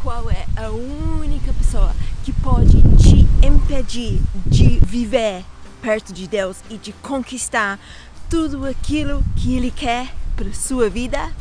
qual é a única pessoa que pode te impedir de viver perto de Deus e de conquistar tudo aquilo que Ele quer para sua vida?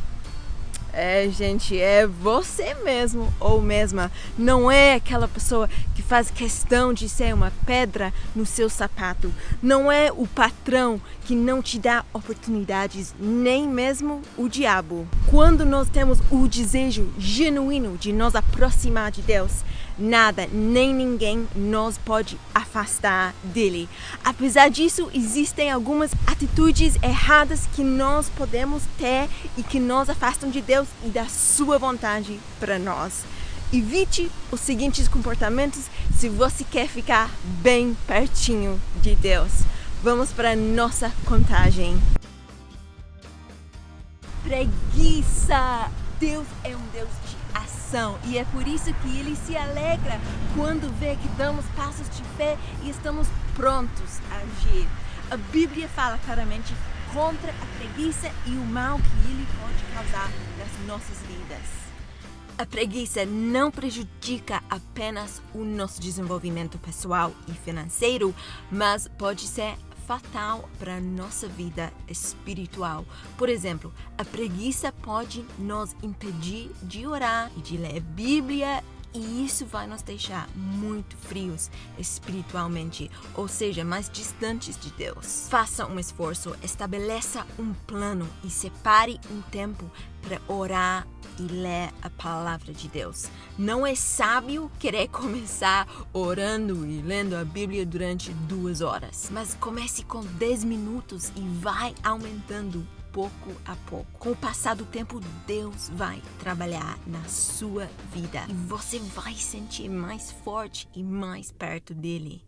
Gente, é você mesmo ou mesma. Não é aquela pessoa que faz questão de ser uma pedra no seu sapato. Não é o patrão que não te dá oportunidades, nem mesmo o diabo. Quando nós temos o desejo genuíno de nos aproximar de Deus, nada nem ninguém nos pode afastar dele. Apesar disso, existem algumas atitudes erradas que nós podemos ter e que nos afastam de Deus e da sua vontade para nós. Evite os seguintes comportamentos se você quer ficar bem pertinho de Deus. Vamos para a nossa contagem. Preguiça! Deus é um Deus de ação e é por isso que Ele se alegra quando vê que damos passos de fé e estamos prontos a agir. A Bíblia fala claramente contra a preguiça e o mal que ele pode causar nas nossas vidas. A preguiça não prejudica apenas o nosso desenvolvimento pessoal e financeiro, mas pode ser fatal para a nossa vida espiritual. Por exemplo, a preguiça pode nos impedir de orar e de ler a Bíblia, e isso vai nos deixar muito frios espiritualmente, ou seja, mais distantes de Deus. Faça um esforço, estabeleça um plano e separe um tempo para orar e ler a palavra de Deus. Não é sábio querer começar orando e lendo a Bíblia durante 2 horas, mas comece com 10 minutos e vai aumentando pouco a pouco. Com o passar do tempo, Deus vai trabalhar na sua vida e você vai sentir mais forte e mais perto dele.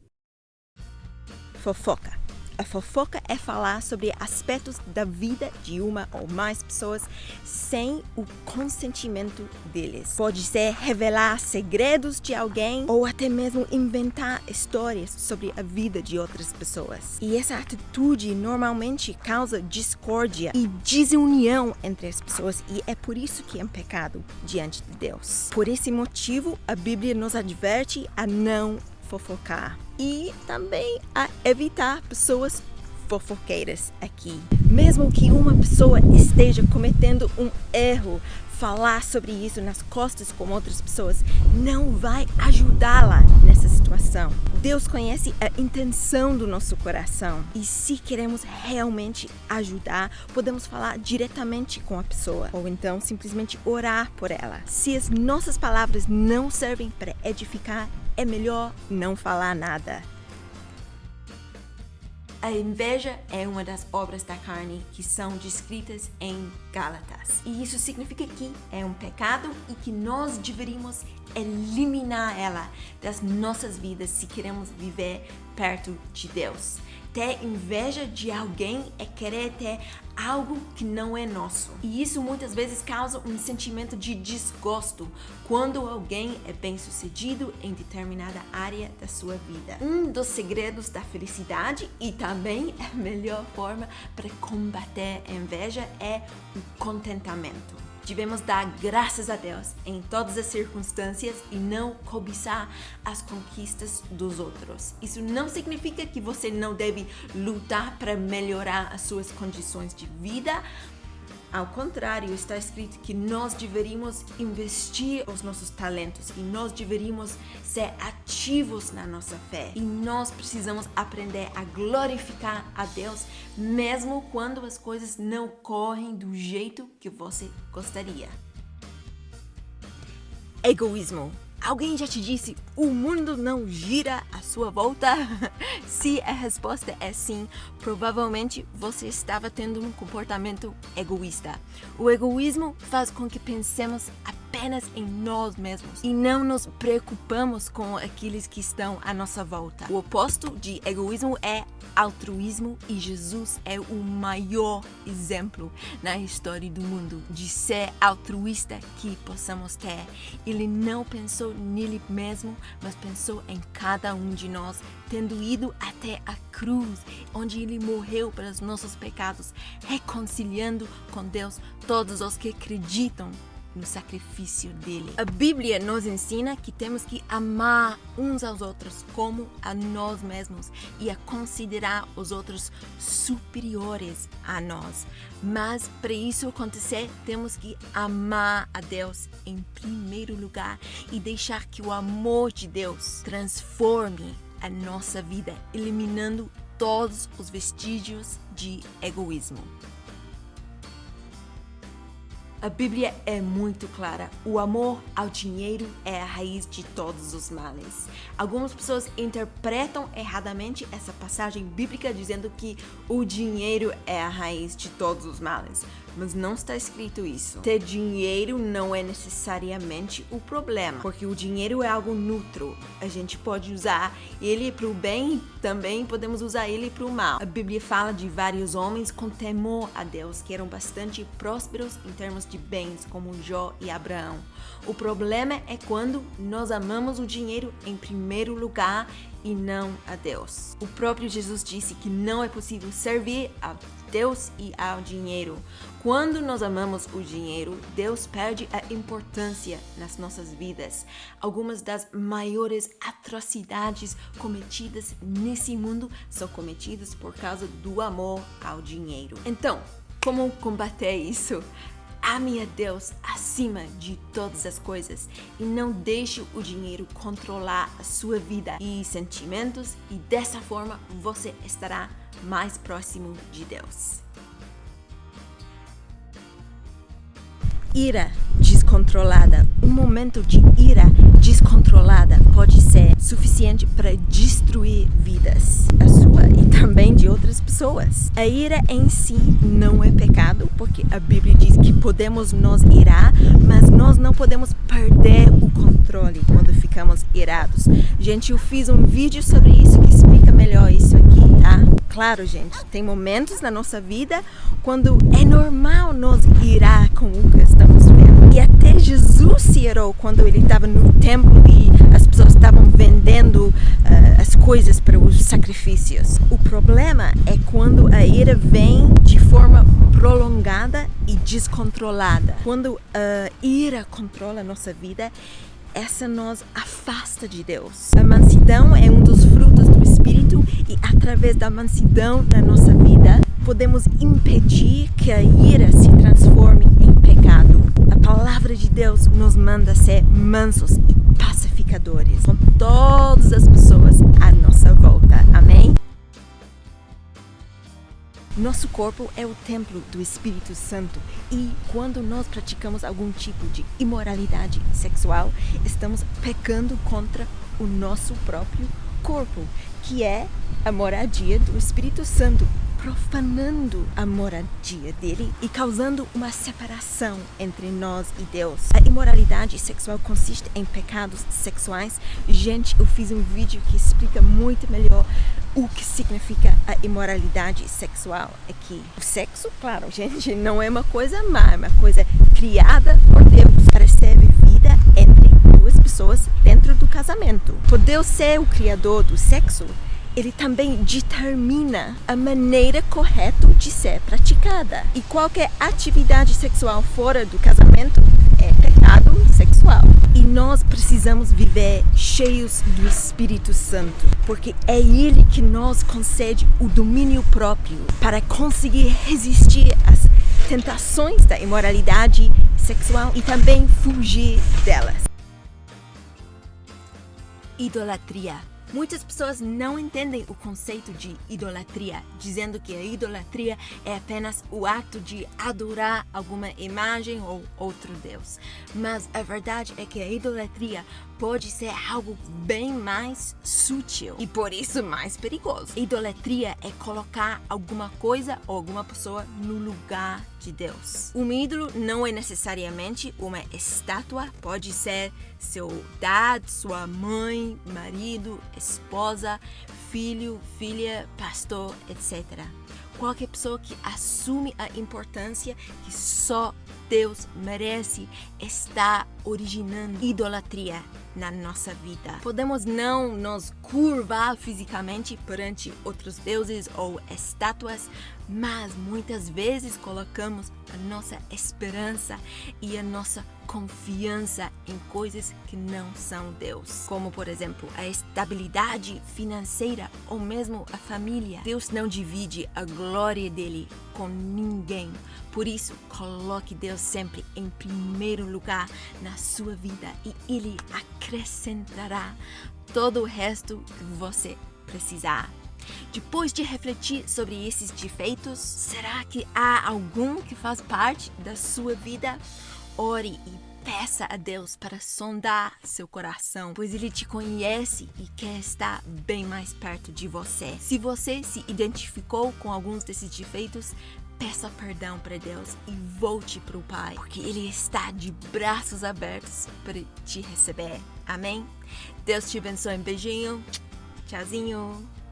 Fofoca. A fofoca é falar sobre aspectos da vida de uma ou mais pessoas sem o consentimento deles. Pode ser revelar segredos de alguém ou até mesmo inventar histórias sobre a vida de outras pessoas. E essa atitude normalmente causa discórdia e desunião entre as pessoas, e é por isso que é um pecado diante de Deus. Por esse motivo, a Bíblia nos adverte a não fofocar e também a evitar pessoas fofoqueiras aqui. Mesmo que uma pessoa esteja cometendo um erro, falar sobre isso nas costas com outras pessoas não vai ajudá-la nessa situação. Deus conhece a intenção do nosso coração e se queremos realmente ajudar, podemos falar diretamente com a pessoa ou então simplesmente orar por ela. Se as nossas palavras não servem para edificar, é melhor não falar nada. A inveja é uma das obras da carne que são descritas em Gálatas. E isso significa que é um pecado e que nós deveríamos eliminar ela das nossas vidas se queremos viver perto de Deus. Ter inveja de alguém é querer ter algo que não é nosso. E isso muitas vezes causa um sentimento de desgosto quando alguém é bem-sucedido em determinada área da sua vida. Um dos segredos da felicidade e também a melhor forma para combater a inveja é o contentamento. Devemos dar graças a Deus em todas as circunstâncias e não cobiçar as conquistas dos outros. Isso não significa que você não deve lutar para melhorar as suas condições de vida. Ao contrário, está escrito que nós deveríamos investir os nossos talentos e nós deveríamos ser ativos na nossa fé. E nós precisamos aprender a glorificar a Deus mesmo quando as coisas não correm do jeito que você gostaria. Egoísmo. Alguém já te disse, o mundo não gira à sua volta? Se a resposta é sim, provavelmente você estava tendo um comportamento egoísta. O egoísmo faz com que pensemos apenas em nós mesmos e não nos preocupamos com aqueles que estão à nossa volta. O oposto de egoísmo é altruísmo e Jesus é o maior exemplo na história do mundo de ser altruísta que possamos ter. Ele não pensou nele mesmo, mas pensou em cada um de nós, tendo ido até a cruz, onde ele morreu para os nossos pecados, reconciliando com Deus todos os que acreditam no sacrifício dele. A Bíblia nos ensina que temos que amar uns aos outros como a nós mesmos e a considerar os outros superiores a nós. Mas para isso acontecer, temos que amar a Deus em primeiro lugar e deixar que o amor de Deus transforme a nossa vida, eliminando todos os vestígios de egoísmo. A Bíblia é muito clara. O amor ao dinheiro é a raiz de todos os males. Algumas pessoas interpretam erradamente essa passagem bíblica dizendo que o dinheiro é a raiz de todos os males. Mas não está escrito isso. Ter dinheiro não é necessariamente o problema, porque o dinheiro é algo neutro. A gente pode usar ele para o bem e também podemos usar ele para o mal. A Bíblia fala de vários homens com temor a Deus que eram bastante prósperos em termos de bens, como Jó e Abraão. O problema é quando nós amamos o dinheiro em primeiro lugar e não a Deus. O próprio Jesus disse que não é possível servir a Deus e ao dinheiro. Quando nós amamos o dinheiro, Deus perde a importância nas nossas vidas. Algumas das maiores atrocidades cometidas nesse mundo são cometidas por causa do amor ao dinheiro. Então, como combater isso? Ame a Deus acima de todas as coisas e não deixe o dinheiro controlar a sua vida e sentimentos, e dessa forma você estará mais próximo de Deus. Ira descontrolada. Um momento de ira descontrolada pode ser suficiente para destruir vidas, a sua e também de outras pessoas. A ira em si não é pecado, porque a Bíblia diz que podemos nos irar, mas nós não podemos perder o controle quando ficamos irados. Gente, eu fiz um vídeo sobre isso que explica melhor isso aqui, tá? Claro, gente, tem momentos na nossa vida quando é normal nos irar com o que estamos vendo. E até Jesus se irou quando ele estava no templo e as pessoas estavam vendendo as coisas para os sacrifícios. O problema é quando a ira vem de forma prolongada e descontrolada. Quando a ira controla a nossa vida, essa nos afasta de Deus. A mansidão é um dos frutos do Espírito e através da mansidão na nossa vida, podemos impedir que a ira se transforme em pecado. A palavra de Deus nos manda ser mansos e pacificadores com todas as pessoas à nossa volta. Amém? Nosso corpo é o templo do Espírito Santo e quando nós praticamos algum tipo de imoralidade sexual, estamos pecando contra o nosso próprio corpo, que é a moradia do Espírito Santo, profanando a moradia dele e causando uma separação entre nós e Deus. A imoralidade sexual consiste em pecados sexuais. Gente, eu fiz um vídeo que explica muito melhor o que significa a imoralidade sexual aqui. O sexo, claro, gente, não é uma coisa má, é uma coisa criada por Deus para ser vivida entre duas pessoas dentro do casamento. Por Deus ser o criador do sexo, ele também determina a maneira correta de ser praticada. E qualquer atividade sexual fora do casamento é pecado sexual. E nós precisamos viver cheios do Espírito Santo, porque é Ele que nos concede o domínio próprio para conseguir resistir às tentações da imoralidade sexual e também fugir delas. Idolatria. Muitas pessoas não entendem o conceito de idolatria, dizendo que a idolatria é apenas o ato de adorar alguma imagem ou outro Deus. Mas a verdade é que a idolatria pode ser algo bem mais sutil e por isso mais perigoso. Idolatria é colocar alguma coisa ou alguma pessoa no lugar de Deus. Um ídolo não é necessariamente uma estátua, pode ser seu dad, sua mãe, marido, esposa, filho, filha, pastor, etc. Qualquer pessoa que assume a importância que só Deus merece está originando idolatria na nossa vida. Podemos não nos curvar fisicamente perante outros deuses ou estátuas, mas muitas vezes colocamos a nossa esperança e a nossa confiança em coisas que não são Deus, como por exemplo a estabilidade financeira ou mesmo a família. Deus não divide a glória dele com ninguém. Por isso, coloque Deus sempre em primeiro lugar na sua vida e ele acrescentará todo o resto que você precisar. Depois de refletir sobre esses defeitos, será que há algum que faz parte da sua vida? Ore e peça a Deus para sondar seu coração, pois Ele te conhece e quer estar bem mais perto de você. Se você se identificou com alguns desses defeitos, peça perdão para Deus e volte para o Pai, porque Ele está de braços abertos para te receber. Amém? Deus te abençoe. Um beijinho. Tchauzinho.